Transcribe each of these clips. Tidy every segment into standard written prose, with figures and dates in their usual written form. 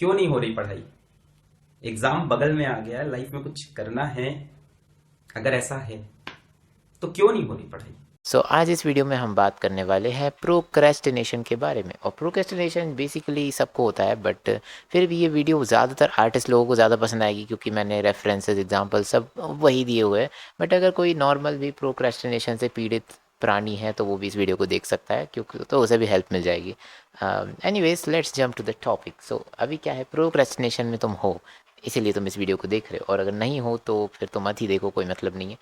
क्यों नहीं हो रही पढ़ाई? एग्जाम बगल में आ गया है, लाइफ में कुछ करना है। अगर ऐसा है तो क्यों नहीं हो रही पढ़ाई? आज इस वीडियो में हम बात करने वाले हैं प्रोक्रेस्टिनेशन के बारे में। और प्रोक्रेस्टिनेशन बेसिकली सबको होता है, बट फिर भी ये वीडियो ज़्यादातर आर्टिस्ट लोगों को ज़्यादा पसंद आएगी क्योंकि मैंने रेफरेंसेस एग्जांपल सब वही दिए हुए हैं। बट अगर कोई नॉर्मल भी प्रोक्रेस्टिनेशन से पीड़ित प्राणी है तो वो भी इस वीडियो को देख सकता है, क्योंकि तो उसे भी हेल्प मिल जाएगी। Anyways, let's jump to the topic. So अभी क्या है, प्रोक्रेस्टिनेशन में तुम हो, इसीलिए तुम इस वीडियो को देख रहे हो। और अगर नहीं हो तो फिर तो मत ही देखो, कोई मतलब नहीं है।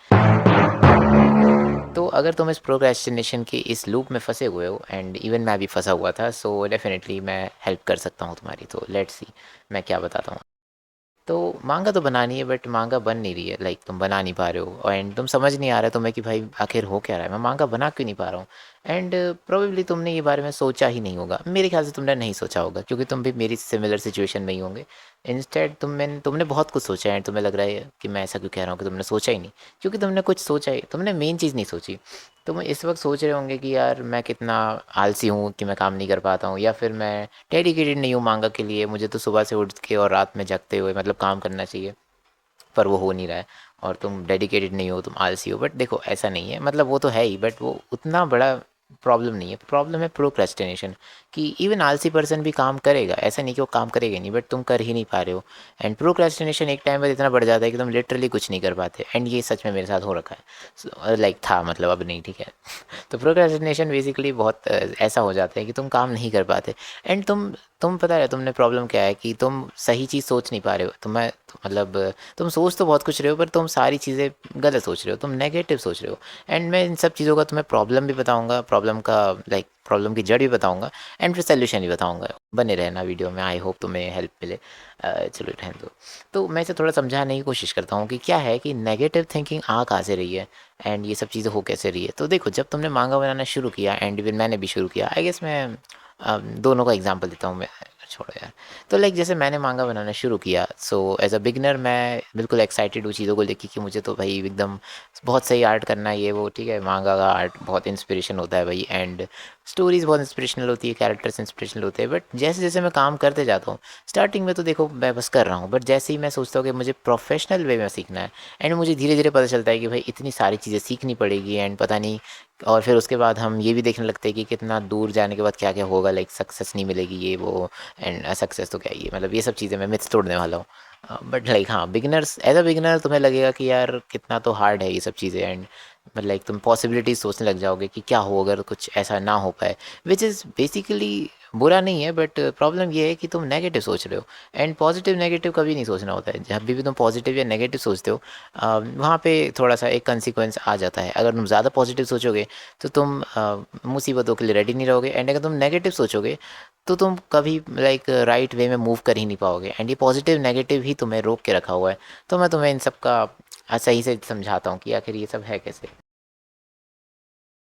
तो अगर तुम इस प्रोक्रेस्टिनेशन के इस लूप में फंसे हुए हो, एंड इवन मैं भी फंसा हुआ था, सो डेफिनेटली मैं हेल्प कर सकता हूँ तुम्हारी। तो लेट्स सी मैं क्या बताता हूँ। तो मांगा तो बनानी है, बट मांगा बन नहीं रही है। लाइक तुम बना नहीं पा रहे हो, एंड तुम समझ नहीं आ रहा है तुम्हें कि भाई आखिर हो क्या रहा है, मैं मांगा बना क्यों नहीं पा रहा हूँ। एंड प्रोबेबली तुमने ये बारे में सोचा ही नहीं होगा, मेरे ख्याल से तुमने नहीं सोचा होगा, क्योंकि तुम भी मेरी सिमिलर सिचुएशन में ही होंगे। इंस्टेड तुमने बहुत कुछ सोचा है, एंड तुम्हें लग रहा है कि मैं ऐसा क्यों कह रहा हूँ कि तुमने सोचा ही नहीं। क्योंकि तुमने कुछ सोचा ही, तुमने मेन चीज़ नहीं सोची। तुम इस वक्त सोच रहे होंगे कि यार मैं कितना आलसी हूँ कि मैं काम नहीं कर पाता हूँ, या फिर मैं डेडिकेटेड नहीं हूँ मांगा के लिए, मुझे तो सुबह से उठ के और रात में जगते हुए मतलब काम करना चाहिए, पर वो हो नहीं रहा है। और तुम डेडिकेटेड नहीं हो, तुम आलसी हो। बट देखो, ऐसा नहीं है, मतलब वो तो है ही, बट वो उतना बड़ा प्रॉब्लम नहीं है। प्रॉब्लम है प्रोक्रेस्टिनेशन, कि इवन आलसी पर्सन भी काम करेगा, ऐसा नहीं कि वो काम करेगा नहीं, बट तुम कर ही नहीं पा रहे हो। एंड प्रोक्रेस्टिनेशन एक टाइम पर इतना बढ़ जाता है कि तुम लिटरली कुछ नहीं कर पाते। एंड ये सच में मेरे साथ हो रखा है, लाइक था, मतलब अब नहीं, ठीक है। तो प्रोक्रेस्टिनेशन बेसिकली बहुत ऐसा हो जाता है कि तुम काम नहीं कर पाते। एंड तुम पता है तुमने प्रॉब्लम क्या है, कि तुम सही चीज़ सोच नहीं पा रहे हो। मतलब तुम सोच तो बहुत कुछ रहे हो, पर तुम सारी चीज़ें गलत सोच रहे हो, तुम नेगेटिव सोच रहे हो। एंड मैं इन सब चीज़ों का तुम्हें प्रॉब्लम भी बताऊंगा, प्रॉब्लम का लाइक प्रॉब्लम की जड़ भी बताऊंगा, एंड फिर सोल्यूशन भी बताऊंगा। बने रहना वीडियो में, आई होप तुम्हें हेल्प मिले। चलो रहने दो। तो मैं इसे थोड़ा समझाने की कोशिश करता हूँ कि क्या है कि नेगेटिव थिंकिंग आ कहाँ से रही है, एंड ये सब चीज़ें हो कैसे रही है। तो देखो, जब तुमने मांगा बनाना शुरू किया, एंड इवन मैंने भी शुरू किया, आई गेस मैं दोनों का एग्जांपल देता हूँ मैं। छोड़ो यार। तो लाइक जैसे मैंने मांगा बनाना शुरू किया, सो एज अ बिगनर मैं बिल्कुल एक्साइटेड हूँ चीज़ों को लेके कि मुझे तो भाई एकदम बहुत सही आर्ट करना है, ये वो, ठीक है। मांगा का आर्ट बहुत इंस्पिरेशन होता है भाई, एंड स्टोरीज बहुत इंस्पिरेशनल होती है, कैरेक्टर्स इंस्पिरेशनल होते हैं। बट जैसे जैसे मैं काम करते जाता हूँ, स्टार्टिंग में तो देखो मैं बस कर रहा हूँ, बट जैसे ही मैं सोचता हूँ कि मुझे प्रोफेशनल वे में सीखना है, एंड मुझे धीरे धीरे पता चलता है कि भाई इतनी सारी चीज़ें सीखनी पड़ेगी, एंड पता नहीं। और फिर उसके बाद हम ये भी देखने लगते हैं कि कितना दूर जाने के बाद क्या क्या होगा, लाइक सक्सेस नहीं मिलेगी, ये वो। एंड सक्सेस तो क्या ही है, मतलब ये सब चीज़ें मैं मिथ्स तोड़ने वाला हूँ। बट लाइक हाँ, बिगिनर्स एज अ बिगिनर तुम्हें लगेगा कि यार कितना तो हार्ड है ये सब चीज़ें। एंड मतलब लाइक तुम पॉसिबिलिटीज सोचने लग जाओगे कि क्या हो अगर कुछ ऐसा ना हो पाए, विच इज़ बेसिकली बुरा नहीं है, बट प्रॉब्लम ये है कि तुम नेगेटिव सोच रहे हो। एंड पॉजिटिव नेगेटिव कभी नहीं सोचना होता है। जब भी तुम पॉजिटिव या नेगेटिव सोचते हो, वहाँ पे थोड़ा सा एक कंसिक्वेंस आ जाता है। अगर तुम ज़्यादा पॉजिटिव सोचोगे तो तुम मुसीबतों के लिए रेडी नहीं रहोगे, एंड अगर तुम नेगेटिव सोचोगे तो तुम कभी लाइक राइट वे में मूव कर ही नहीं पाओगे। एंड ये पॉजिटिव नेगेटिव ही तुम्हें रोक के रखा हुआ है। तो मैं तुम्हें इन सब का सही से समझाता हूँ कि आखिर ये सब है कैसे।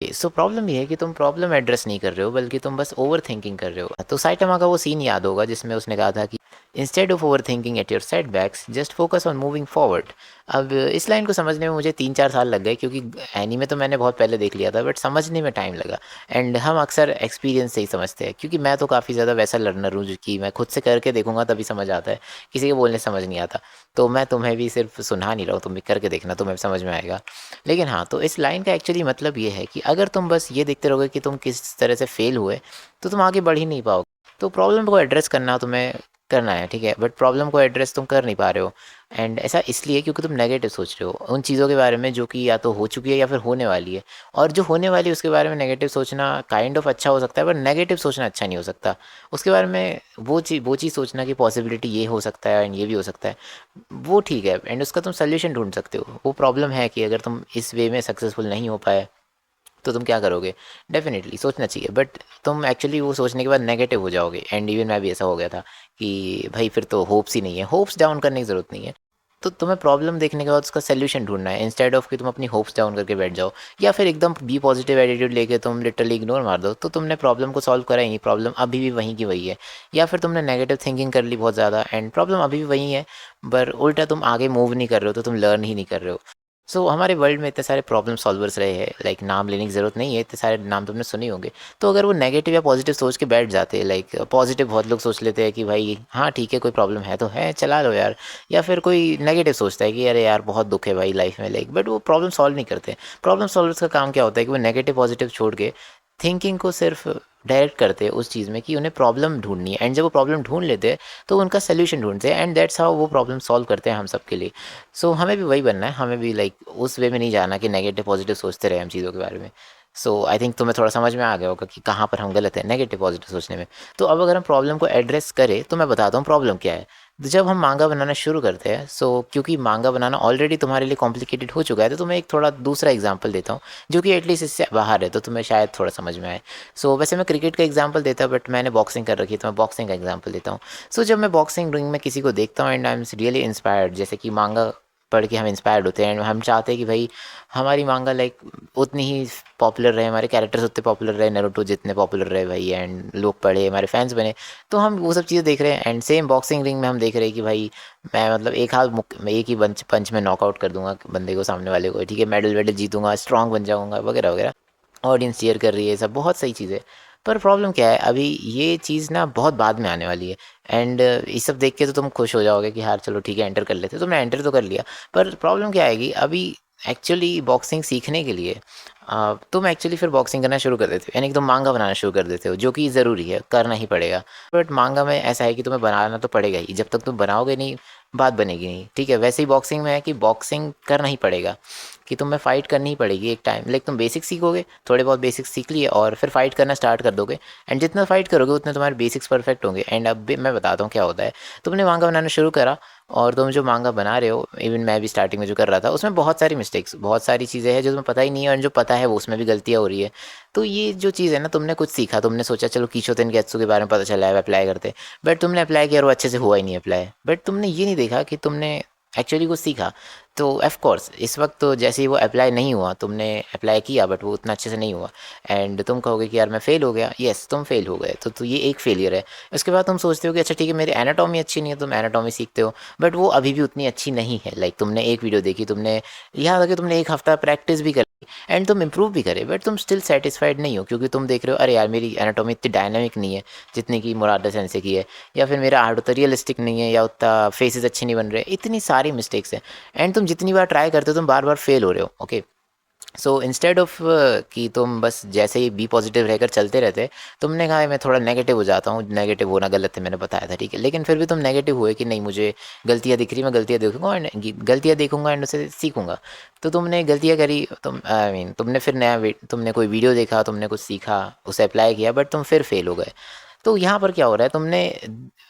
सो प्रॉब्लम ये है कि तुम प्रॉब्लम एड्रेस नहीं कर रहे हो, बल्कि तुम बस ओवर थिंकिंग कर रहे हो। तो साइटामा का वो सीन याद होगा जिसमें उसने कहा था कि instead of over thinking at your setbacks just focus on moving forward. अब इस लाइन को समझने में मुझे 3-4 साल लग गए, क्योंकि एनीमे तो मैंने बहुत पहले देख लिया था, बट समझने में टाइम लगा। एंड हम अक्सर एक्सपीरियंस से ही समझते हैं, क्योंकि मैं तो काफ़ी ज़्यादा वैसा लर्नर हूँ जो कि मैं खुद से करके देखूंगा तभी समझ आता है, किसी के बोलने से समझ नहीं आता। तो मैं तुम्हें भी सिर्फ सुना नहीं रहा हूँ, तुम भी करके देखना, तुम्हें समझ में आएगा। लेकिन हाँ, तो इस लाइन का एक्चुअली मतलब ये है कि अगर तुम बस ये देखते रहोगे कि तुम किस तरह से फेल हुए, तो तुम आगे बढ़ ही नहीं पाओगे। तो प्रॉब्लम को एड्रेस करना तुम्हें करना है, ठीक है, बट प्रॉब्लम को एड्रेस तुम कर नहीं पा रहे हो। एंड ऐसा इसलिए क्योंकि तुम नेगेटिव सोच रहे हो उन चीज़ों के बारे में जो कि या तो हो चुकी है या फिर होने वाली है। और जो होने वाली है उसके बारे में नेगेटिव सोचना काइंड ऑफ अच्छा हो सकता है, पर नेगेटिव सोचना अच्छा नहीं हो सकता। उसके बारे में वो चीज़ सोचना कि पॉसिबिलिटी ये हो सकता है एंड ये भी हो सकता है, वो ठीक है। एंड उसका तुम सोल्यूशन ढूंढ सकते हो। वो प्रॉब्लम है कि अगर तुम इस वे में सक्सेसफुल नहीं हो पाए तो तुम क्या करोगे। डेफिनेटली सोचना चाहिए, बट तुम एक्चुअली वो सोचने के बाद नेगेटिव हो जाओगे। एंड इवन मैं भी ऐसा हो गया था कि भाई फिर तो होप्स ही नहीं है। होप्स डाउन करने की ज़रूरत नहीं है। तो तुम्हें प्रॉब्लम देखने के बाद उसका सोल्यूशन ढूंढना है, इंस्टेड ऑफ कि तुम अपनी होप्स डाउन करके बैठ जाओ, या फिर एकदम बी पॉजिटिव एटीट्यूड लेके तुम लिटरली इग्नोर मार दो। तो तुमने प्रॉब्लम को सॉल्व करा ही नहीं, प्रॉब्लम अभी भी वहीं की वही है। या फिर तुमने नेगेटिव थिंकिंग कर ली बहुत ज़्यादा, एंड प्रॉब्लम अभी भी वही है, पर उल्टा तुम आगे मूव नहीं कर रहे हो, तो तुम लर्न ही नहीं कर रहे हो। हमारे वर्ल्ड में इतने सारे प्रॉब्लम सॉल्वर्स रहे हैं, लाइक नाम लेने की ज़रूरत नहीं है, इतने सारे नाम तुमने सुने होंगे। तो अगर वो नेगेटिव या पॉजिटिव सोच के बैठ जाते हैं, लाइक पॉजिटिव बहुत लोग सोच लेते हैं कि भाई हाँ ठीक है, कोई प्रॉब्लम है तो है, चला लो यार। या फिर कोई नेगेटिव सोचता है कि अरे यार बहुत दुख है भाई लाइफ में, लाइक बट वो प्रॉब्लम सॉल्व नहीं करते। प्रॉब्लम सॉल्वर्स का काम क्या होता है कि वो नेगेटिव पॉजिटिव छोड़ के थिंकिंग को सिर्फ डायरेक्ट करते हैं उस चीज़ में कि उन्हें प्रॉब्लम ढूंढनी है, एंड जब वो प्रॉब्लम ढूंढ लेते हैं तो उनका सोल्यूशन ढूंढते हैं, एंड दैट्स हाउ वो प्रॉब्लम सॉल्व करते हैं हम सब के लिए। हमें भी वही बनना है, हमें भी लाइक उस वे में नहीं जाना कि नेगेटिव पॉजिटिव सोचते रहे हम चीज़ों के बारे में। आई थिंक तुम्हें थोड़ा समझ में आ गया होगा कि कहाँ पर हम गलत हैं नेगेटिव पॉजिटिव सोचने में। तो अब अगर हम प्रॉब्लम को एड्रेस करें तो मैं बताता हूँ प्रॉब्लम क्या है। तो जब हम मांगा बनाना शुरू करते हैं, क्योंकि मांगा बनाना ऑलरेडी तुम्हारे लिए कॉम्प्लिकेटेड हो चुका है, तो तुम्हें एक थोड़ा दूसरा एग्जांपल देता हूँ जो कि एटलीस्ट इससे बाहर है, तो तुम्हें शायद थोड़ा समझ में आए। वैसे मैं क्रिकेट का एग्जांपल देता बट मैंने बॉक्सिंग कर रखी है, तो मैं बॉक्सिंग का एग्जांपल देता हूँ। जब मैं बॉक्सिंग रिंग में किसी को देखता हूँ and I am really inspired, जैसे कि मांगा पढ़ के हम इंस्पायर्ड होते हैं एंड हम चाहते हैं कि भाई हमारी मांगा लाइक उतनी ही पॉपुलर रहे, हमारे कैरेक्टर्स उतने पॉपुलर रहे, नारुतो जितने पॉपुलर रहे भाई, एंड लोग पढ़े, हमारे फैंस बने। तो हम वो सब चीज़ें देख रहे हैं, एंड सेम बॉक्सिंग रिंग में हम देख रहे हैं कि भाई मैं मतलब मैं एक ही पंच में नॉकआउट कर दूंगा बंदे को, सामने वाले को, ठीक है, मेडल वेडल जीतूंगा, स्ट्रांग बन जाऊंगा वगैरह वगैरह, ऑडियंस चीयर कर रही है, सब बहुत सही चीज़ है। पर प्रॉब्लम क्या है, अभी ये चीज़ ना बहुत बाद में आने वाली है, एंड ये सब देख के तो तुम खुश हो जाओगे कि यार चलो ठीक है एंटर कर लेते, तुमने एंटर तो कर लिया। पर प्रॉब्लम क्या आएगी अभी, एक्चुअली बॉक्सिंग सीखने के लिए तुम एक्चुअली फिर बॉक्सिंग करना शुरू कर देते हो, यानी कि तुम मांगा बनाना शुरू कर देते हो, जो कि ज़रूरी है, करना ही पड़ेगा। बट मांगा में ऐसा है कि तुम्हें बनाना तो पड़ेगा ही, जब तक तुम बनाओगे नहीं बात बनेगी नहीं, ठीक है। वैसे ही बॉक्सिंग में है कि बॉक्सिंग करना ही पड़ेगा, कि तुम्हें फ़ाइट करनी ही पड़ेगी एक टाइम, लाइक तुम बेसिक्स सीखोगे, थोड़े बहुत बेसिक्स सीख लिए और फिर फाइट करना स्टार्ट कर दोगे, एंड जितना फाइट करोगे उतने तुम्हारे बेसिक्स परफेक्ट होंगे। एंड अब भी मैं बताता हूँ क्या होता है, तुमने मांगा बनाना शुरू करा और तुम जो मांगा बना रहे हो, इवन मैं भी स्टार्टिंग में जो कर रहा था उसमें बहुत सारी मिस्टेक्स, बहुत सारी चीज़ें हैं जो तुम्हें पता ही नहीं है, और जो पता है वो उसमें भी गलतियाँ हो रही है। तो ये जो चीज़ है ना, तुमने कुछ सीखा, तुमने सोचा चलो कीशोतेन गेत्सु के बारे में पता चला है, अप्लाई करते, बट तुमने अप्लाई किया और वो अच्छे से हुआ ही नहीं अप्लाई, बट तुमने ये नहीं देखा कि तुमने एक्चुअली कुछ सीखा। तो ऑफ कोर्स इस वक्त तो जैसे ही वो अप्लाई नहीं हुआ, तुमने अप्लाई किया बट वो उतना अच्छे से नहीं हुआ, एंड तुम कहोगे कि यार मैं फ़ेल हो गया, यस तुम फेल हो गए, तो ये एक फेलियर है। उसके बाद तुम सोचते हो कि अच्छा ठीक है मेरी एनाटॉमी अच्छी नहीं है, तुम एनाटॉमी सीखते हो, बट वो अभी भी उतनी अच्छी नहीं है, लाइक तुमने एक वीडियो देखी, तुमने यहाँ तक कि तुमने एक हफ्ता प्रैक्टिस भी कर एंड तुम इम्प्रूव भी करे, बट तुम स्टिल सेटिस्फाइड नहीं हो, क्योंकि तुम देख रहे हो अरे यार मेरी एनाटॉमी इतनी डायनामिक नहीं है जितनी कि मुरादा सेंसे की है, या फिर मेरा आर्ट उतना रियलिस्टिक नहीं है, या उतना फेसेस अच्छे नहीं बन रहे, इतनी सारी मिस्टेक्स हैं, एंड तुम जितनी बार ट्राई करते हो तुम बार बार फेल हो रहे हो। ओके, इंस्टेड ऑफ कि तुम बस जैसे ही बी पॉजिटिव रहकर चलते रहते, तुमने कहा मैं थोड़ा नेगेटिव हो जाता हूँ, नेगेटिव होना गलत है, मैंने बताया था ठीक है, लेकिन फिर भी तुम नेगेटिव हुए कि नहीं मुझे गलतियाँ दिख रही, मैं गलतियाँ देखूंगा एंड गलतियाँ देखूंगा एंड उसे सीखूंगा। तो तुमने गलतियाँ करी, तुम आई मीन तुमने फिर तुमने कोई वीडियो देखा, तुमने कुछ सीखा, उसे अप्लाई किया, बट तुम फिर फेल हो गए। तो यहाँ पर क्या हो रहा है, तुमने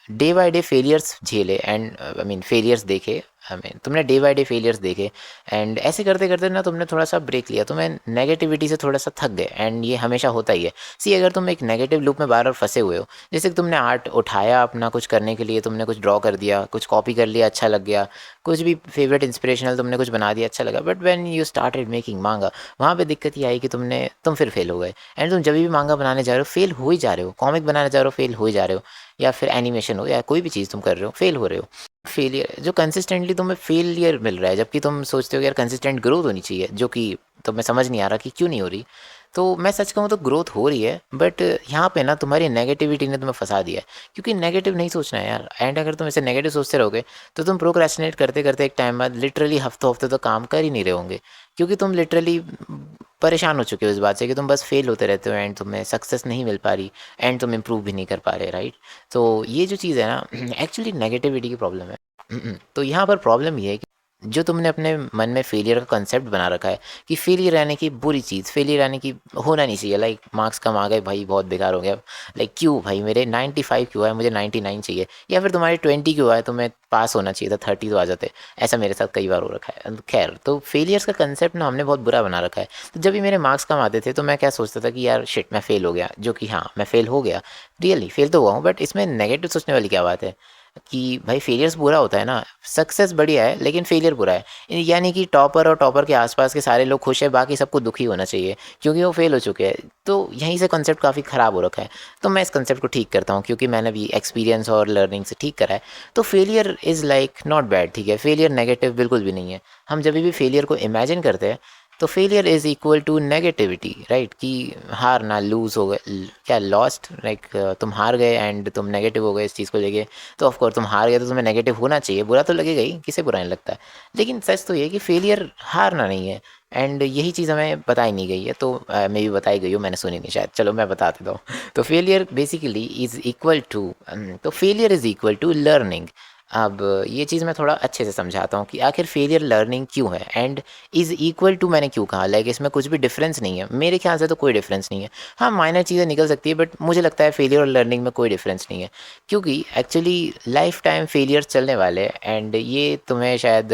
डे बाय डे फेलियर्स झेले, एंड आई मीन फेलियर्स देखे, आई मीन तुमने डे बाय डे फेलियर्स देखे, एंड ऐसे करते करते ना तुमने थोड़ा सा ब्रेक लिया, तुम्हें नेगेटिविटी से थोड़ा सा थक गए, एंड ये हमेशा होता ही है। अगर तुम एक नेगेटिव लूप में बार बार फंसे हुए हो, जैसे कि तुमने आर्ट उठाया अपना कुछ करने के लिए, तुमने कुछ ड्रॉ कर दिया, कुछ कॉपी कर लिया, अच्छा लग गया, कुछ भी फेवरेट इंस्पिरेशनल तुमने कुछ बना दिया, अच्छा लगा, but when you started making मांगा, वहाँ पे दिक्कत ये आई कि तुम फिर फेल हो गए, एंड तुम जब भी मांगा बनाने जा रहे हो फेल हो ही जा रहे हो, कॉमिक बनाने जा रहे हो फेल हो ही जा रहे हो, या फिर एनिमेशन हो या कोई भी चीज़ तुम कर रहे हो फेल हो रहे हो। फेलियर जो कंसिस्टेंटली तुम्हें फेलियर मिल रहा है, जबकि तुम सोचते हो कि यार कंसिस्टेंट ग्रोथ होनी चाहिए, जो कि तुम्हें समझ नहीं आ रहा कि क्यों नहीं हो रही। तो मैं सच कहूँ तो ग्रोथ हो रही है, बट यहाँ पे ना तुम्हारी नेगेटिविटी ने तुम्हें फंसा दिया है, क्योंकि नेगेटिव नहीं सोचना है यार, एंड अगर तुम ऐसे नेगेटिव सोचते रहोगे तो तुम प्रोक्रेस्टिनेट करते करते एक टाइम बाद लिटरली हफ्तों हफ्ते तो काम कर ही नहीं रहे होंगे, क्योंकि तुम लिटरली परेशान हो चुके हो इस बात से कि तुम बस फेल होते रहते हो, एंड तुम्हें सक्सेस नहीं मिल पा रही, एंड तुम इम्प्रूव भी नहीं कर पा रहे, राइट। तो ये जो चीज़ है ना एक्चुअली नेगेटिविटी की प्रॉब्लम है। तो यहाँ पर प्रॉब्लम ये है कि जो तुमने अपने मन में फेलियर का कंसेप्ट बना रखा है कि फेलियर आने की बुरी चीज़, फेलियर आने की होना नहीं चाहिए, लाइक मार्क्स कम आ गए भाई बहुत बेकार हो गया, लाइक क्यों भाई मेरे 95 क्यों आए, मुझे 99 चाहिए, या फिर तुम्हारे 20 क्यों आए, तुम्हें पास होना चाहिए था, 30 तो आ जाते। ऐसा मेरे साथ कई बार हो रखा है। खैर, तो फेलियर्स का कंसेप्ट ना हमने बहुत बुरा बना रखा है। तो जब भी मेरे मार्क्स कम आते थे तो मैं क्या सोचता था कि यार शिट मैं फेल हो गया, जो कि हाँ मैं फेल हो गया, रियली फेल तो हुआ हूँ, बट इसमें नेगेटिव सोचने वाली क्या बात है। कि भाई फेलियर्स बुरा होता है ना, सक्सेस बढ़िया है लेकिन फेलियर बुरा है। यानी कि टॉपर और टॉपर के आसपास के सारे लोग खुश है, बाकी सबको दुखी होना चाहिए क्योंकि वो फेल हो चुके हैं। तो यहीं से कॉन्सेप्ट काफ़ी ख़राब हो रखा है। तो मैं इस कॉन्सेप्ट को ठीक करता हूँ क्योंकि मैंने भी एक्सपीरियंस और लर्निंग से ठीक करा है। तो failure is like not bad, ठीक है, फेलियर नेगेटिव बिल्कुल भी नहीं है। हम जब भी फेलियर को इमेजिन करते हैं तो failure is equal to negativity, right, कि हार ना, लूज़ हो गए, क्या लॉस्ट, लाइक तुम हार गए एंड तुम नेगेटिव हो गए इस चीज़ को लेके। तो ऑफकोर्स तुम हार गए तो तुम्हें नेगेटिव होना चाहिए, बुरा तो लगेगा ही, किसे बुरा नहीं लगता है। लेकिन सच तो ये है कि फेलियर हारना नहीं है। एंड यही चीज़ हमें बताई नहीं गई है, तो मे भी बताई गई हो, मैंने सुनी नहीं शायद, चलो मैं बता देता हूँ। तो failure basically is equal to, तो failure is equal to learning. अब ये चीज़ मैं थोड़ा अच्छे से समझाता हूँ कि आखिर फेलियर लर्निंग क्यों है एंड इज़ इक्वल टू मैंने क्यों कहा, लाइक इसमें कुछ भी डिफरेंस नहीं है। मेरे ख्याल से तो कोई डिफरेंस नहीं है। हाँ, माइनर चीज़ें निकल सकती है, बट मुझे लगता है फेलियर और लर्निंग में कोई डिफरेंस नहीं है, क्योंकि एक्चुअली लाइफ टाइम फेलियर चलने वाले हैं। एंड ये तुम्हें शायद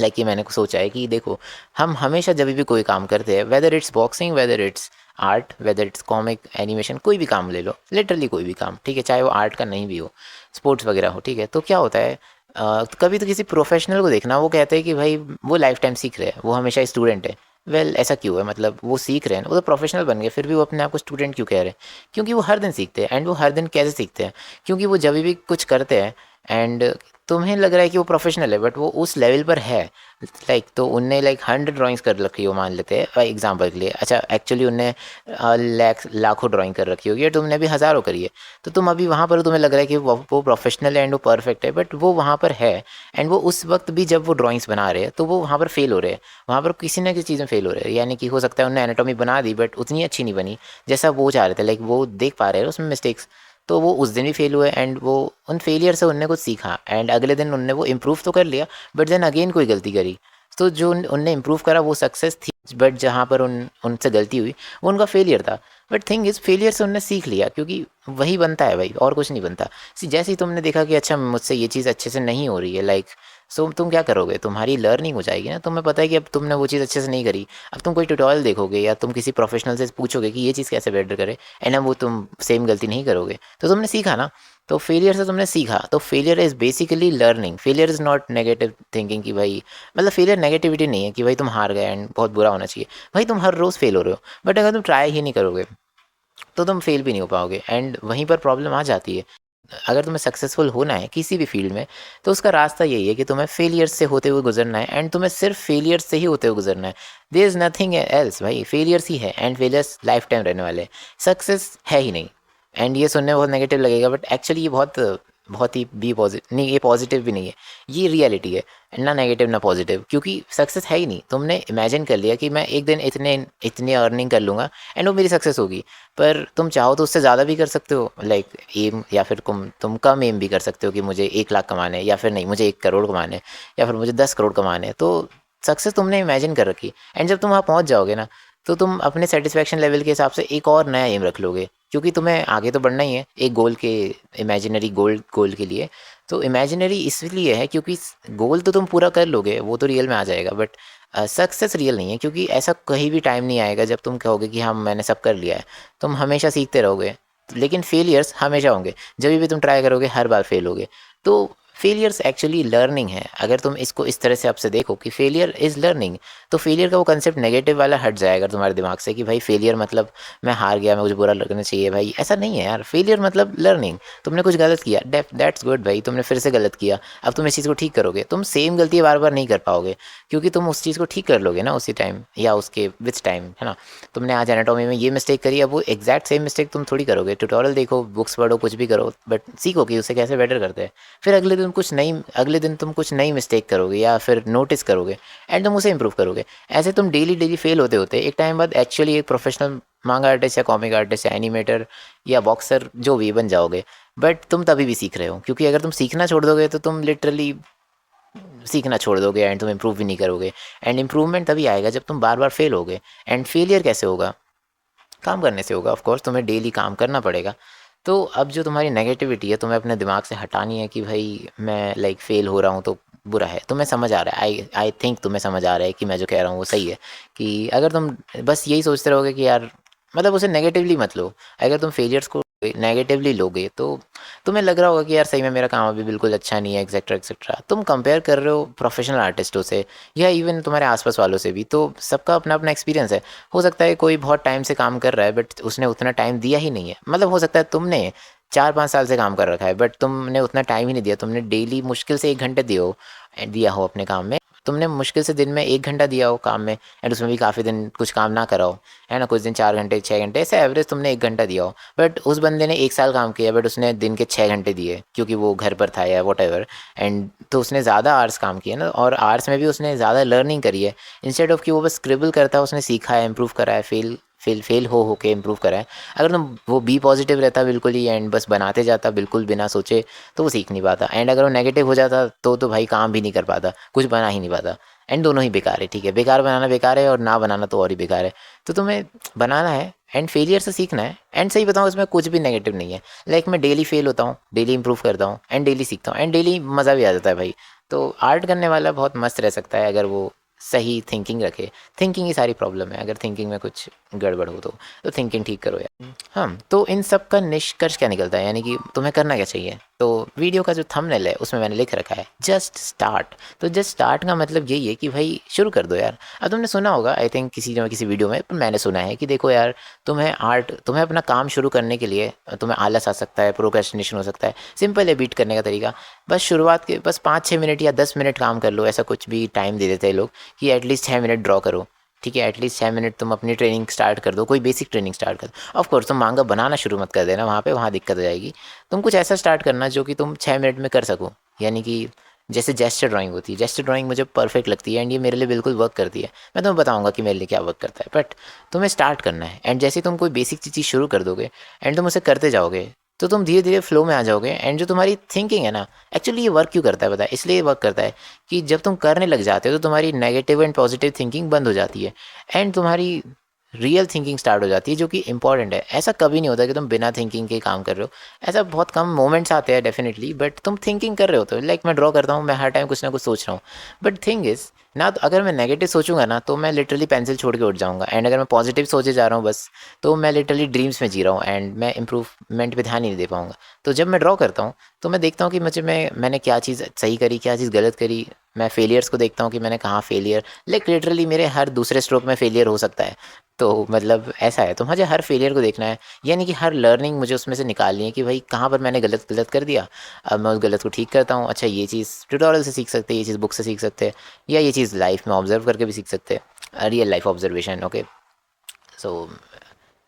लाइक ये मैंने सोचा है कि देखो, हम हमेशा जब भी कोई काम करते हैं, whether it's boxing, whether it's art, whether it's comic, animation, कोई भी काम ले लो, लिटरली कोई भी काम, ठीक है, चाहे वो आर्ट का नहीं भी हो, स्पोर्ट्स वगैरह हो, ठीक है, तो क्या होता है, कभी तो किसी प्रोफेशनल को देखना, वो कहते हैं कि भाई वो लाइफ टाइम सीख रहे हैं, वो हमेशा स्टूडेंट है। वेल ऐसा क्यों है, मतलब वो सीख रहे हैं, वो तो प्रोफेशनल बन गए, फिर भी वो अपने आप को स्टूडेंट क्यों कह रहे हैं? क्योंकि वो हर दिन सीखते हैं। एंड वो हर दिन कैसे सीखते हैं? क्योंकि वो जब भी कुछ करते हैं एंड तुम्हें लग रहा है कि वो प्रोफेशनल है, बट वो उस लेवल पर है, लाइक तो उनने लाइक 100 ड्राइंग्स कर रखी हो, मान लेते हैं भाई एग्जांपल के लिए, अच्छा एक्चुअली उनने लाखों ड्राइंग कर रखी होगी और तुमने भी हज़ारों करी है। तो तुम अभी वहाँ पर तुम्हें लग रहा है कि वो प्रोफेशनल है एंड वो परफेक्ट है, बट वो वहाँ पर है। एंड वो उस वक्त भी जब वो ड्राइंग्स बना रहे हैं तो वो वहाँ पर फेल हो रहे हैं, वहाँ पर किसी ना किसी चीज़ में फेल हो रहे हैं। यानी कि हो सकता है उन्होंने एनाटॉमी बना दी बट उतनी अच्छी नहीं बनी जैसा वो चाह रहे थे, लाइक वो देख पा रहे हैं उसमें मिस्टेक्स। तो वो उस दिन भी फेल हुए एंड वो उन फेलियर से उनने कुछ सीखा एंड अगले दिन उनने वो इम्प्रूव तो कर लिया, बट देन अगेन कोई गलती करी। तो जो उनने इम्प्रूव करा वो सक्सेस थी, बट जहाँ पर उनसे गलती हुई वो उनका फेलियर था। बट थिंग इज़ फेलियर से उनने सीख लिया, क्योंकि वही बनता है भाई, और कुछ नहीं बनता। जैसे ही तुमने देखा कि अच्छा मुझसे ये चीज़ अच्छे से नहीं हो रही है, लाइक सो तुम क्या करोगे, तुम्हारी लर्निंग हो जाएगी ना, तुम्हें पता है कि अब तुमने वो चीज़ अच्छे से नहीं करी, अब तुम कोई ट्यूटोरियल देखोगे या तुम किसी प्रोफेशनल से पूछोगे कि ये चीज़ कैसे बेटर करे, एंड अब वो तुम सेम गलती नहीं करोगे, तो तुमने सीखा ना। तो फेलियर से तुमने सीखा, तो failure is basically learning. Failure is not negative thinking कि भाई, मतलब फेलियर नेगेटिविटी नहीं है कि भाई तुम हार गए एंड बहुत बुरा होना चाहिए। भाई तुम हर रोज़ फेल हो रहे हो, बट अगर तुम ट्राई ही नहीं करोगे तो तुम फेल भी नहीं हो पाओगे, एंड वहीं पर प्रॉब्लम आ जाती है। अगर तुम्हें सक्सेसफुल होना है किसी भी फील्ड में, तो उसका रास्ता यही है कि तुम्हें फेलियर से होते हुए गुजरना है, एंड तुम्हें सिर्फ फेलियर से ही होते हुए गुजरना है। देयर इज़ नथिंग एल्स भाई, फेलियर्स ही है एंड फेलियर्स लाइफ टाइम रहने वाले हैं, सक्सेस है ही नहीं। एंड ये सुनने में बहुत नेगेटिव लगेगा, बट एक्चुअली ये बहुत बहुत ही बी पॉजिटिव नहीं, ये पॉजिटिव भी नहीं है, ये रियलिटी है, ना नेगेटिव ना पॉजिटिव, क्योंकि सक्सेस है ही नहीं। तुमने इमेजिन कर लिया कि मैं एक दिन इतने इतने अर्निंग कर लूँगा एंड वो मेरी सक्सेस होगी, पर तुम चाहो तो उससे ज़्यादा भी कर सकते हो, लाइक एम, या फिर तुम कम एम भी कर सकते हो कि मुझे 1 लाख कमाने हैं, या फिर नहीं मुझे 1 करोड़ कमाने हैं, या फिर मुझे 10 करोड़ कमाने हैं। तो सक्सेस तुमने इमेजिन कर रखी, एंड जब तुम वहाँ पहुँच जाओगे ना, तो तुम अपने सेटिस्फेक्शन लेवल के हिसाब से एक और नया एम रख लोगे, क्योंकि तुम्हें आगे तो बढ़ना ही है एक गोल के, इमेजिनरी गोल के लिए। तो इमेजिनरी इसलिए है क्योंकि गोल तो तुम पूरा कर लोगे, वो तो रियल में आ जाएगा, बट सक्सेस रियल नहीं है, क्योंकि ऐसा कहीं भी टाइम नहीं आएगा जब तुम कहोगे कि हाँ मैंने सब कर लिया है। तुम हमेशा सीखते रहोगे, लेकिन फेलियर्स हमेशा होंगे, जब भी तुम ट्राई करोगे हर बार फेल होगे। तो फेलियर्स एक्चुअली लर्निंग है, अगर तुम इसको इस तरह से आपसे देखो कि फेलियर इज़ लर्निंग, तो फेलियर का वो कंसेप्ट नेगेटिव वाला हट जाएगा तुम्हारे दिमाग से कि भाई फेलियर मतलब मैं हार गया, मैं मुझे बुरा लगना चाहिए। भाई ऐसा नहीं है यार, फेलियर मतलब लर्निंग। तुमने कुछ गलत किया, दैट्स गुड भाई, तुमने फिर से गलत किया, अब तुम इस चीज़ को ठीक करोगे। तुम सेम गलती बार बार नहीं कर पाओगे, क्योंकि तुम उस चीज़ को ठीक कर लोगे ना उसी टाइम या उसके विच टाइम, है ना। तुमने आज एनाटॉमी में ये मिस्टेक करी, अब वो एग्जैक्ट सेम मिस्टेक तुम थोड़ी करोगे। ट्यूटोरियल देखो, बुक्स पढ़ो, कुछ भी करो, बट सीखो कि उसे कैसे बेटर करते हैं। फिर अगले दिन तुम कुछ नई मिस्टेक करोगे या फिर नोटिस करोगे एंड तुम उसे इम्प्रूव करोगे। ऐसे तुम डेली डेली फेल होते होते एक टाइम बाद एक्चुअली एक प्रोफेशनल मांगा आर्टिस्ट या कॉमिक आर्टिस्ट या एनिमेटर या बॉक्सर जो भी बन जाओगे। बट तुम तभी भी सीख रहे हो, क्योंकि अगर तुम सीखना छोड़ दोगे तो तुम लिटरली सीखना छोड़ दोगे एंड तुम इम्प्रूव भी नहीं करोगे। एंड इम्प्रूवमेंट तभी आएगा जब तुम बार बार फेल होगे। एंड फेलियर कैसे होगा? काम करने से होगा। ऑफ कोर्स तुम्हें डेली काम करना पड़ेगा। तो अब जो तुम्हारी नेगेटिविटी है तुम्हें अपने दिमाग से हटानी है कि भाई मैं लाइक फेल हो रहा हूँ तो बुरा है। तुम्हें समझ आ रहा है, आई थिंक तुम्हें समझ आ रहा है कि मैं जो कह रहा हूँ वो सही है। कि अगर तुम बस यही सोचते रहोगे कि यार, मतलब उसे नेगेटिवली मत लो। अगर तुम फेलियर्स को नेगेटिवली लोगे तो तुम्हें लग रहा होगा कि यार सही में मेरा काम अभी बिल्कुल अच्छा नहीं है, एक्सेट्रा एक्सेट्रा। तुम कंपेयर कर रहे हो प्रोफेशनल आर्टिस्टों से या इवन तुम्हारे आसपास वालों से भी, तो सबका अपना अपना एक्सपीरियंस है। हो सकता है कोई बहुत टाइम से काम कर रहा है बट उसने उतना टाइम दिया ही नहीं है। मतलब हो सकता है तुमने 4-5 साल से काम कर रखा है बट तुमने उतना टाइम ही नहीं दिया। तुमने डेली मुश्किल से 1 घंटे दिया हो अपने काम में। तुमने मुश्किल से दिन में 1 घंटा दिया हो काम में, एंड उसमें भी काफ़ी दिन कुछ काम ना करा हो, है ना। कुछ दिन 4 घंटे 6 घंटे ऐसे एवरेज तुमने 1 घंटा दिया हो। बट उस बंदे ने 1 साल काम किया बट उसने दिन के 6 घंटे दिए क्योंकि वो घर पर था या वट एवर। एंड तो उसने ज़्यादा आवर्स काम किए ना, और आवर्स में भी उसने ज़्यादा लर्निंग करी है। इंस्टेड ऑफ कि वो बस स्क्रिबल करता है, उसने सीखा है, इम्प्रूव करा है, फेल हो के इम्प्रूव करा है। अगर तुम वो बी पॉजिटिव रहता बिल्कुल ही एंड बस बनाते जाता बिल्कुल बिना सोचे, तो वो सीख नहीं पाता। एंड अगर वो नेगेटिव हो जाता तो भाई काम भी नहीं कर पाता, कुछ बना ही नहीं पाता। एंड दोनों ही बेकार है, ठीक है। बेकार बनाना बेकार है और ना बनाना तो और ही बेकार है। तो तुम्हें बनाना है एंड फेलियर से सीखना है। एंड सही बताऊँ इसमें कुछ भी नेगेटिव नहीं है। लाइक मैं डेली फेल होता हूँ, डेली इंप्रूव करता हूँ एंड डेली सीखता हूँ एंड डेली मज़ा भी आ जाता है भाई। तो आर्ट करने वाला बहुत मस्त रह सकता है अगर वो सही थिंकिंग रखे। थिंकिंग ही सारी प्रॉब्लम है। अगर थिंकिंग में कुछ गड़बड़ हो तो थिंकिंग ठीक करो यार। हाँ, तो इन सब का निष्कर्ष क्या निकलता है, यानी कि तुम्हें करना क्या चाहिए। तो वीडियो का जो थंबनेल है उसमें मैंने लिख रखा है जस्ट स्टार्ट। तो जस्ट स्टार्ट का मतलब यही है कि भाई शुरू कर दो यार। अब तुमने सुना होगा आई थिंक किसी वीडियो में, पर मैंने सुना है कि देखो यार, तुम्हें अपना काम शुरू करने के लिए तुम्हें आलस आ सकता है, प्रोक्रेस्टिनेशन हो सकता है। सिंपल है बीट करने का तरीका, बस शुरुआत के बस 5-6 मिनट या 10 मिनट काम कर लो। ऐसा कुछ भी टाइम दे देते हैं लोग कि एटलीस्ट 6 मिनट ड्रॉ करो, ठीक है। एटलीस्ट 6 मिनट तुम अपनी ट्रेनिंग स्टार्ट कर दो, कोई बेसिक ट्रेनिंग स्टार्ट कर दो। ऑफ कोर्स तुम मांगा बनाना शुरू मत कर देना, वहाँ दिक्कत हो जाएगी। तुम कुछ ऐसा स्टार्ट करना जो कि तुम 6 मिनट में कर सको। यानी कि जैसे जेस्चर ड्राइंग होती है, जेस्चर ड्राइंग मुझे परफेक्ट लगती है एंड ये मेरे लिए बिल्कुल वर्क करती है। मैं तुम्हें बताऊंगा कि मेरे लिए क्या वर्क करता है, बट तुम्हें स्टार्ट करना है। एंड जैसे तुम कोई बेसिक चीज़ शुरू कर दोगे एंड तुम उसे करते जाओगे तो तुम धीरे धीरे फ्लो में आ जाओगे। एंड जो तुम्हारी थिंकिंग है ना, एक्चुअली ये वर्क क्यों करता है पता है, इसलिए वर्क करता है कि जब तुम करने लग जाते हो तो तुम्हारी नेगेटिव एंड पॉजिटिव थिंकिंग बंद हो जाती है एंड तुम्हारी रियल थिंकिंग स्टार्ट हो जाती है, जो कि इंपॉर्टेंट है। ऐसा कभी नहीं होता कि तुम बिना थिंकिंग के काम कर रहे हो। ऐसा बहुत कम मोमेंट्स आते हैं डेफिनेटली, बट तुम थिंकिंग कर रहे हो। तो लाइक मैं ड्रॉ करता हूँ, मैं हर टाइम कुछ ना कुछ सोच रहा हूँ, बट थिंग इज़ ना, तो अगर मैं नेगेटिव सोचूंगा ना तो मैं लिटरली पेंसिल छोड़ के उठ जाऊंगा। एंड अगर मैं पॉजिटिव सोचे जा रहा हूँ बस, तो मैं लिटरली ड्रीम्स में जी रहा हूँ एंड मैं इंप्रूवमेंट पे ध्यान ही नहीं दे पाऊंगा। तो जब मैं ड्रॉ करता हूँ तो मैं देखता हूँ कि मैंने क्या चीज़ सही करी, क्या चीज़ गलत करी। मैं फेलियर्स को देखता हूँ कि मैंने कहाँ फेलियर, लाइक लिटरली मेरे हर दूसरे स्ट्रोक में फेलियर हो सकता है। तो मतलब ऐसा है, तो मुझे हर फेलियर को देखना है, यानी कि हर लर्निंग मुझे उसमें से निकालनी है कि भाई कहाँ पर मैंने गलत गलत कर दिया। अब मैं उस गलत को ठीक करता हूँ। अच्छा, ये चीज़ ट्यूटोरियल से सीख सकते हैं, ये चीज़ बुक से सीख सकते हैं, या ये चीज़ लाइफ में ऑब्जर्व करके भी सीख सकते हैं, रियल लाइफ ऑब्जर्वेशन। ओके, सो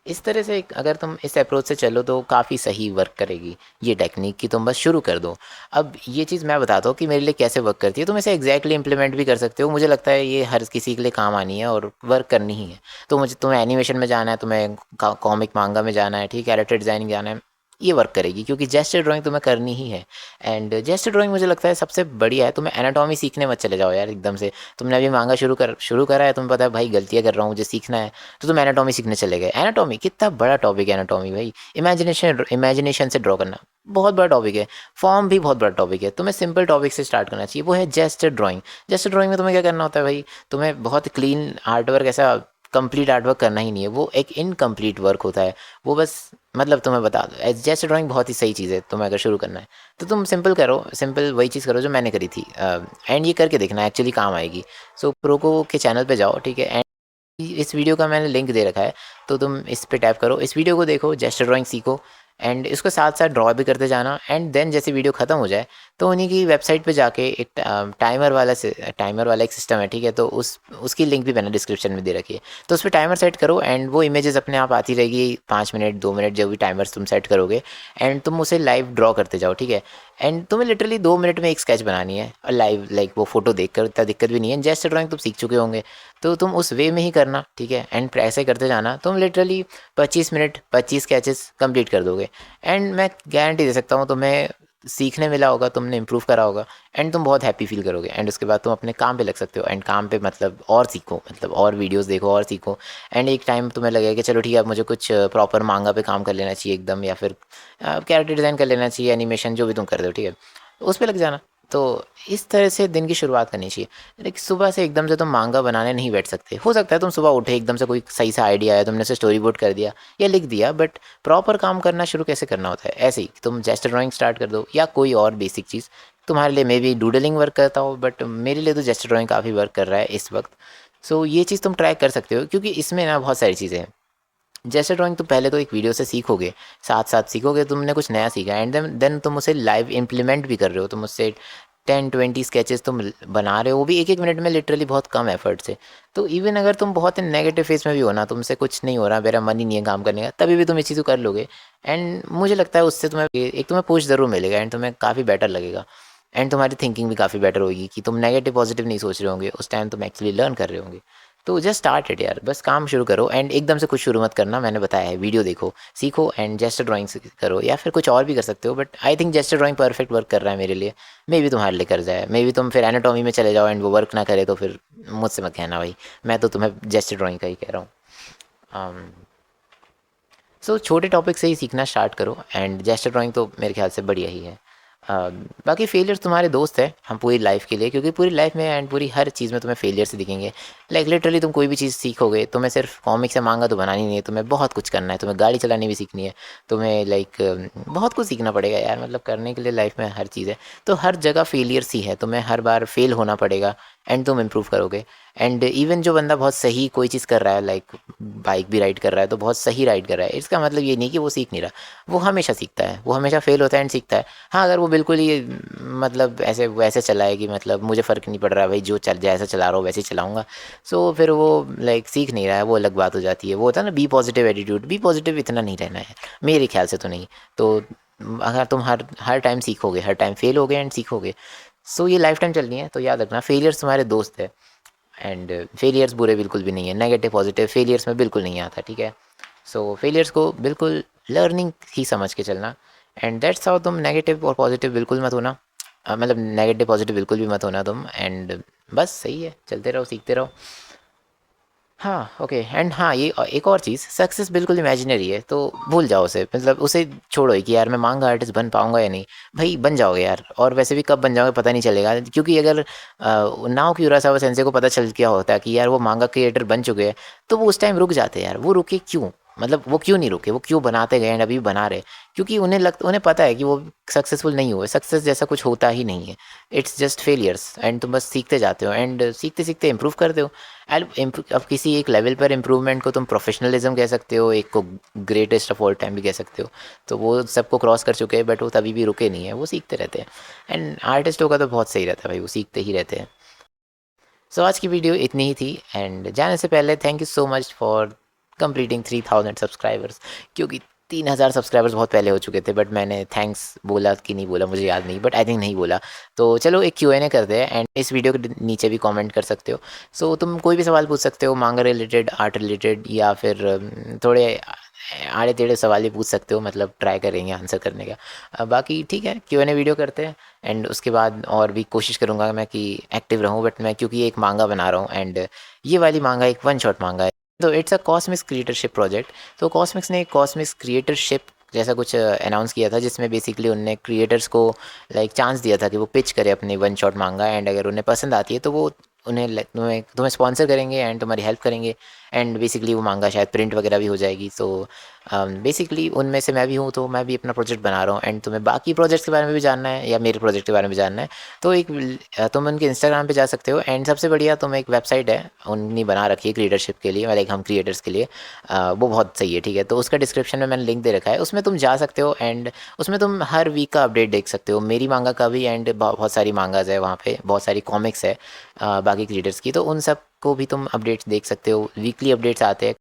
इस तरह से अगर तुम इस अप्रोच से चलो तो काफ़ी सही वर्क करेगी ये टेक्निक, कि तुम बस शुरू कर दो। अब ये चीज़ मैं बताता हूँ कि मेरे लिए कैसे वर्क करती है, तुम इसे एग्जैक्टली इंप्लीमेंट भी कर सकते हो। मुझे लगता है ये हर किसी के लिए काम आनी है और वर्क करनी ही है। तो तुम्हें एनिमेशन में जाना है, तुम्हें कॉमिक मांगा में जाना है, ठीक है, कैरेक्टर डिज़ाइनिंग जाना है, ये वर्क करेगी क्योंकि जेस्चर ड्राइंग तुम्हें करनी ही है। एंड जेस्चर ड्राइंग मुझे लगता है सबसे बढ़िया है। तुम्हें एनाटॉमी सीखने मत चले जाओ यार एकदम से। तुमने अभी मांगा शुरू करा है, तुम्हें पता है भाई गलतियाँ कर रहा हूँ, मुझे सीखना है, तो तुम एनाटॉमी सीखने चले गए। एनाटॉमी कितना बड़ा टॉपिक है, एनाटॉमी भाई। इमेजिनेशन से ड्रॉ करना बहुत बड़ा टॉपिक है। फॉर्म भी बहुत बड़ा टॉपिक है। तुम्हें सिंपल टॉपिक से स्टार्ट करना चाहिए, वो है जेस्चर ड्राइंग। जेस्चर ड्राइंग में तुम्हें क्या करना होता है भाई, तुम्हें बहुत क्लीन आर्टवर्क, ऐसा कंप्लीट आर्टवर्क करना ही नहीं है, वो एक इनकम्प्लीट वर्क होता है। वो बस मतलब तुम्हें बता दो, जेस्चर ड्राइंग बहुत ही सही चीज़ है। तुम्हें अगर शुरू करना है तो तुम सिंपल करो, सिंपल वही चीज़ करो जो मैंने करी थी। एंड ये करके देखना एक्चुअली काम आएगी। सो प्रोको के चैनल पे जाओ, ठीक है, एंड इस वीडियो का मैंने लिंक दे रखा है, तो तुम इस पे टैप करो, इस वीडियो को देखो, जेस्चर ड्राइंग सीखो एंड इसको साथ साथ ड्रॉ भी करते जाना। एंड देन जैसे वीडियो ख़त्म हो जाए तो उन्हीं की वेबसाइट पे जाके एक टाइमर वाला एक सिस्टम है, ठीक है, तो उसकी लिंक भी मैंने डिस्क्रिप्शन में दे रखी है। तो उस पर टाइमर सेट करो एंड वो इमेजेस अपने आप आती रहेगी, 5 मिनट 2 मिनट जो भी टाइमर्स तुम सेट करोगे, एंड तुम उसे लाइव ड्रॉ करते जाओ, ठीक है। एंड तुम्हें लिटरली 2 मिनट में एक स्केच बनानी है और लाइव, लाइक वो फोटो देख कर इतना दिक्कत भी नहीं है। जेस्चर ड्राइंग तुम सीख चुके होंगे तो तुम उस वे में ही करना, ठीक है। एंड ऐसे करते जाना, तुम लिटरली 25 मिनट 25 स्केचेस कंप्लीट कर दोगे। एंड मैं गारंटी दे सकता हूँ तुम्हें सीखने मिला होगा, तुमने इम्प्रूव करा होगा एंड तुम बहुत हैप्पी फील करोगे। एंड उसके बाद तुम अपने काम पे लग सकते हो। एंड काम पे मतलब और सीखो, मतलब और वीडियोस देखो और सीखो। एंड एक टाइम तुम्हें लगेगा कि चलो ठीक है, अब मुझे कुछ प्रॉपर मांगा पे काम कर लेना चाहिए एकदम, या फिर कैरेक्टर डिज़ाइन कर लेना चाहिए, एनिमेशन जो भी तुम कर रहे हो, ठीक है, तो उस पर लग जाना। तो इस तरह से दिन की शुरुआत करनी चाहिए। लेकिन सुबह से एकदम से तुम मांगा बनाने नहीं बैठ सकते। हो सकता है तुम सुबह उठे, एकदम से कोई सही सा आइडिया आया, तुमने उसे स्टोरी बोर्ड कर दिया या लिख दिया, बट प्रॉपर काम करना शुरू कैसे करना होता है? ऐसे ही तुम जेस्चर ड्राइंग स्टार्ट कर दो या कोई और बेसिक चीज़। तुम्हारे लिए मे बी डूडलिंग वर्क करता हो, बट मेरे लिए तो जेस्चर ड्राइंग काफ़ी वर्क कर रहा है इस वक्त। सो ये चीज़ तुम ट्राई कर सकते हो, क्योंकि इसमें ना बहुत सारी चीज़ें हैं। जैसे ड्राइंग तुम पहले तो एक वीडियो से सीखोगे, साथ साथ सीखोगे, तुमने कुछ नया सीखा, एंड देन तुम उसे लाइव इम्प्लीमेंट भी कर रहे हो। तुम उससे 10-20 स्केचेस तुम बना रहे हो, वो भी एक एक मिनट में, लिटरली बहुत कम एफर्ट से। तो इवन अगर तुम बहुत नेगेटिव फेस में भी हो ना, तुमसे कुछ नहीं हो रहा, मेरा मन ही नहीं है काम करने का, तभी भी तुम इस चीज़ को कर लोगे। एंड मुझे लगता है उससे तुम्हें एक तुम्हें पुश ज़रूर मिलेगा एंड तुम्हें काफ़ी बेटर लगेगा। एंड तुम्हारी थिंकिंग भी काफ़ी बेटर होगी कि तुम नेगेटिव पॉजिटिव नहीं सोच रहे होंगे उस टाइम, तुम एक्चुअली लर्न कर रहे होंगे। तो जस्ट स्टार्ट इट यार, बस काम शुरू करो एंड एकदम से कुछ शुरू मत करना। मैंने बताया है, वीडियो देखो, सीखो एंड जेस्चर ड्राइंग करो, या फिर कुछ और भी कर सकते हो, but I think gesture drawing perfect work कर रहा है मेरे लिए। मे भी तुम्हारे लिए कर जाए, मे भी तुम फिर एनाटॉमी में चले जाओ एंड वो वर्क ना करे, तो फिर मुझसे मत कहना भाई, मैं तो तुम्हें जेस्चर ड्राइंग का ही कह रहा हूँ। सो छोटे टॉपिक से ही सीखना स्टार्ट करो एंड जेस्चर ड्राइंग तो मेरे ख्याल से बढ़िया ही है। बाकी फेलियर्स तुम्हारे दोस्त हैं हम पूरी लाइफ के लिए, क्योंकि पूरी लाइफ में एंड पूरी हर चीज़ में तुम्हें फेलियर्स दिखेंगे। लाइक लिटरली तुम कोई भी चीज़ सीखोगे, तुम्हें सिर्फ कॉमिक से मांगा तो बनानी नहीं है, तुम्हें बहुत कुछ करना है, तुम्हें गाड़ी चलानी भी सीखनी है, तुम्हें लाइक बहुत कुछ सीखना पड़ेगा यार, मतलब करने के लिए लाइफ में हर चीज़ है। तो हर जगह फेलियर्स ही है, तुम्हें हर बार फेल होना पड़ेगा एंड तुम इम्प्रूव करोगे। एंड इवन जो बंदा बहुत सही कोई चीज़ कर रहा है, लाइक बाइक भी राइड कर रहा है, तो बहुत सही राइड कर रहा है, इसका मतलब ये नहीं कि वो सीख नहीं रहा, वो हमेशा सीखता है, वो हमेशा फेल होता है एंड सीखता है। हाँ, अगर वो बिल्कुल ही मतलब ऐसे वैसे चलाए कि मतलब मुझे फ़र्क नहीं पड़ रहा भाई, जो चल जैसा चला रहा हूँ वैसे ही चलाऊँगा, सो फिर वो लाइक सीख नहीं रहा है, वो अलग बात हो जाती है। वो होता है ना be positive attitude, be positive इतना नहीं रहना है मेरे ख्याल से तो नहीं। तो अगर तुम हर हर टाइम सीखोगे, हर टाइम फेल होगे एंड सीखोगे, सो ये लाइफ टाइम चलनी है, तो याद रखना फेलियर्स तुम्हारे दोस्त है। एंड फेलियर्स बुरे बिल्कुल भी नहीं है, नेगेटिव पॉजिटिव फेलियर्स में बिल्कुल नहीं आता, ठीक है? सो फेलियर्स को बिल्कुल लर्निंग ही समझ के चलना। एंड दैट्स हाउ, तुम नेगेटिव और पॉजिटिव बिल्कुल मत होना, मतलब नेगेटिव पॉजिटिव बिल्कुल भी मत होना तुम। एंड बस सही है, चलते रहो, सीखते रहो। हाँ, ओके। एंड हाँ, ये एक और चीज़, सक्सेस बिल्कुल इमेजिनरी है, तो भूल जाओ उसे, मतलब उसे छोड़ो ही कि यार मैं मांगा आर्टिस्ट बन पाऊंगा या नहीं। भाई बन जाओगे यार, और वैसे भी कब बन जाओगे पता नहीं चलेगा, क्योंकि अगर नाओ क्यूरासावा सेंसे को पता चल गया होता कि यार वो मांगा क्रिएटर बन चुके हैं, तो वो उस टाइम रुक जाते यार। वो रुके क्यों? मतलब वो क्यों नहीं रुके, वो क्यों बनाते गए एंड अभी भी बना रहे? क्योंकि उन्हें पता है कि वो सक्सेसफुल नहीं हुए, सक्सेस जैसा कुछ होता ही नहीं है, इट्स जस्ट फेलियर्स। एंड तुम बस सीखते जाते हो एंड सीखते सीखते इम्प्रूव करते हो। अब किसी एक लेवल पर इम्प्रूवमेंट को तुम प्रोफेशनलिज्म कह सकते हो, एक को ग्रेटेस्ट ऑफ ऑल टाइम भी कह सकते हो। तो वो सबको क्रॉस कर चुके हैं, बट वो तभी भी रुके नहीं है, वो सीखते रहते हैं। एंड आर्टिस्टों का तो बहुत सही रहता है भाई, वो सीखते ही रहते हैं। सो आज की वीडियो इतनी ही थी, एंड जाने से पहले thank you so much for completing 3000 subscribers, क्योंकि 3000 सब्सक्राइबर्स बहुत पहले हो चुके थे, बट मैंने थैंक्स बोला कि नहीं बोला मुझे याद नहीं, बट आई थिंक नहीं बोला। तो चलो एक Q&A करते हैं, एंड इस वीडियो के नीचे भी कमेंट कर सकते हो। सो तुम कोई भी सवाल पूछ सकते हो, मांगा रिलेटेड, आर्ट रिलेटेड, या फिर थोड़े आड़े टेढ़े सवाल भी पूछ सकते हो, मतलब ट्राई करेंगे आंसर करने का। बाकी ठीक है, Q&A वीडियो करते हैं, एंड उसके बाद और भी कोशिश करूँगा मैं कि एक्टिव रहूँ, बट मैं क्योंकि एक मांगा बना रहा हूँ, एंड ये वाली मांगा एक वन शॉट मांगा है, तो इट्स अ कॉस्मिक्स क्रिएटरशिप प्रोजेक्ट। तो कॉस्मिक्स ने एक कॉस्मिक्स क्रिएटरशिप जैसा कुछ अनाउंस किया था, जिसमें बेसिकली उनने क्रिएटर्स को लाइक चांस दिया था कि वो पिच करे अपने वन शॉट मांगा, एंड अगर उन्हें पसंद आती है तो वो उन्हें तुम्हें स्पॉन्सर करेंगे एंड तुम्हारी हेल्प करेंगे, एंड बेसिकली वो मांगा शायद प्रिंट वगैरह भी हो जाएगी। सो बेसिकली उनमें से मैं भी हूँ, तो मैं भी अपना प्रोजेक्ट बना रहा हूँ, एंड तुम्हें बाकी प्रोजेक्ट्स के बारे में भी जानना है या मेरे प्रोजेक्ट के बारे में जानना है, तो तुम उनके इंस्टाग्राम पे जा सकते हो। एंड सबसे बढ़िया, तुम एक वेबसाइट है उन्होंने बना रखी है क्रिएटरशिप के लिए, लाइक हम क्रिएटर्स के लिए, वो बहुत सही है, ठीक है? तो उसका डिस्क्रिप्शन में मैंने लिंक दे रखा है, उसमें तुम जा सकते हो, एंड उसमें तुम हर वीक का अपडेट देख सकते हो, मेरी मांगा का भी, एंड बहुत सारी मांगाज है वहाँ पे, बहुत सारी कॉमिक्स है बाकी क्रिएटर्स की, तो उन सब को भी तुम अपडेट्स देख सकते हो। वीकली अपडेट्स आते हैं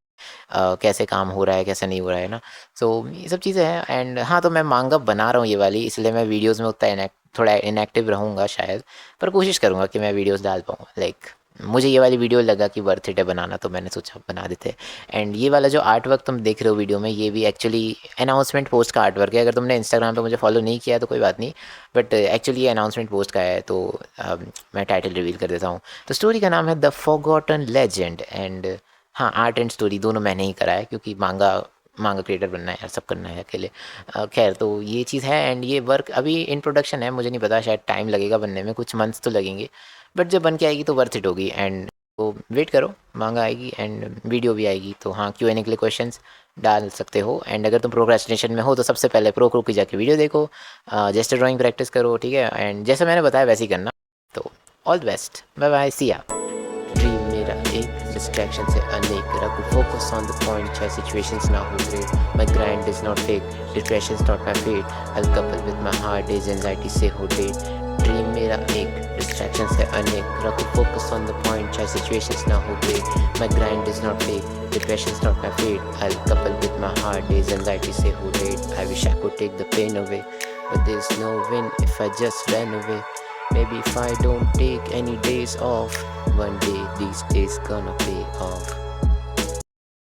कैसे काम हो रहा है, कैसे नहीं हो रहा है ना। सो ये सब चीज़ें हैं। एंड हाँ, तो मैं मांगा बना रहा हूँ ये वाली, इसलिए मैं वीडियोस में उतना थोड़ा इनएक्टिव रहूँगा शायद, पर कोशिश करूँगा कि मैं वीडियोस डाल पाऊँ। लाइक मुझे ये वाली वीडियो लगा कि वर्थ इट है बनाना, तो मैंने सोचा बना देते। एंड ये वाला जो आर्ट वर्क तुम देख रहे हो वीडियो में, ये भी एक्चुअली अनाउंसमेंट पोस्ट का आर्ट वर्क है। अगर तुमने इंस्टाग्राम पे मुझे फॉलो नहीं किया तो कोई बात नहीं, बट एक्चुअली ये अनाउंसमेंट पोस्ट का है, तो मैं टाइटल रिवील कर देता हूँ। तो स्टोरी का नाम है द फॉरगॉटन लेजेंड, एंड हाँ, आर्ट एंड स्टोरी दोनों मैंने ही करा है, क्योंकि मांगा मांगा क्रिएटर बनना है यार, सब करना है अकेले। खैर तो ये चीज़ है एंड ये वर्क अभी इन प्रोडक्शन है, मुझे नहीं पता, शायद टाइम लगेगा बनने में, कुछ मंथ्स तो लगेंगे, बट जब बन के आएगी तो वर्थ इट होगी। एंड तो वेट करो, मांगा आएगी एंड वीडियो भी आएगी, तो हाँ Q&A के लिए क्वेश्चंस डाल सकते हो। एंड अगर तुम प्रोक्रेस्टिनेशन में हो तो सबसे पहले प्रो की जाके वीडियो देखो, जेस्टर ड्राइंग प्रैक्टिस करो, ठीक है, एंड जैसे मैंने बताया वैसे ही करना। तो all the best, bye bye, see ya. Dream मेरा एक डिस्ट्रैक्शन से अनेक, रखो फोकस ऑन द पॉइंट, चाहे सिचुएशंस ना हो great, my grind is not fake, depression not my fate, I couple with my hard days anxiety से हो डेट। ड्रीम मेरा एक डिस्ट्रैक्शन से अनेक, रखो फोकस ऑन द पॉइंट, चाहे सिचुएशंस ना हो great, my grind is not fake, depression not my fate, I couple with my hard days anxiety से हो डेट। I wish I could take the pain away, but there's no win if I just ran away. Maybe if I don't take any days off, one day these days gonna pay off.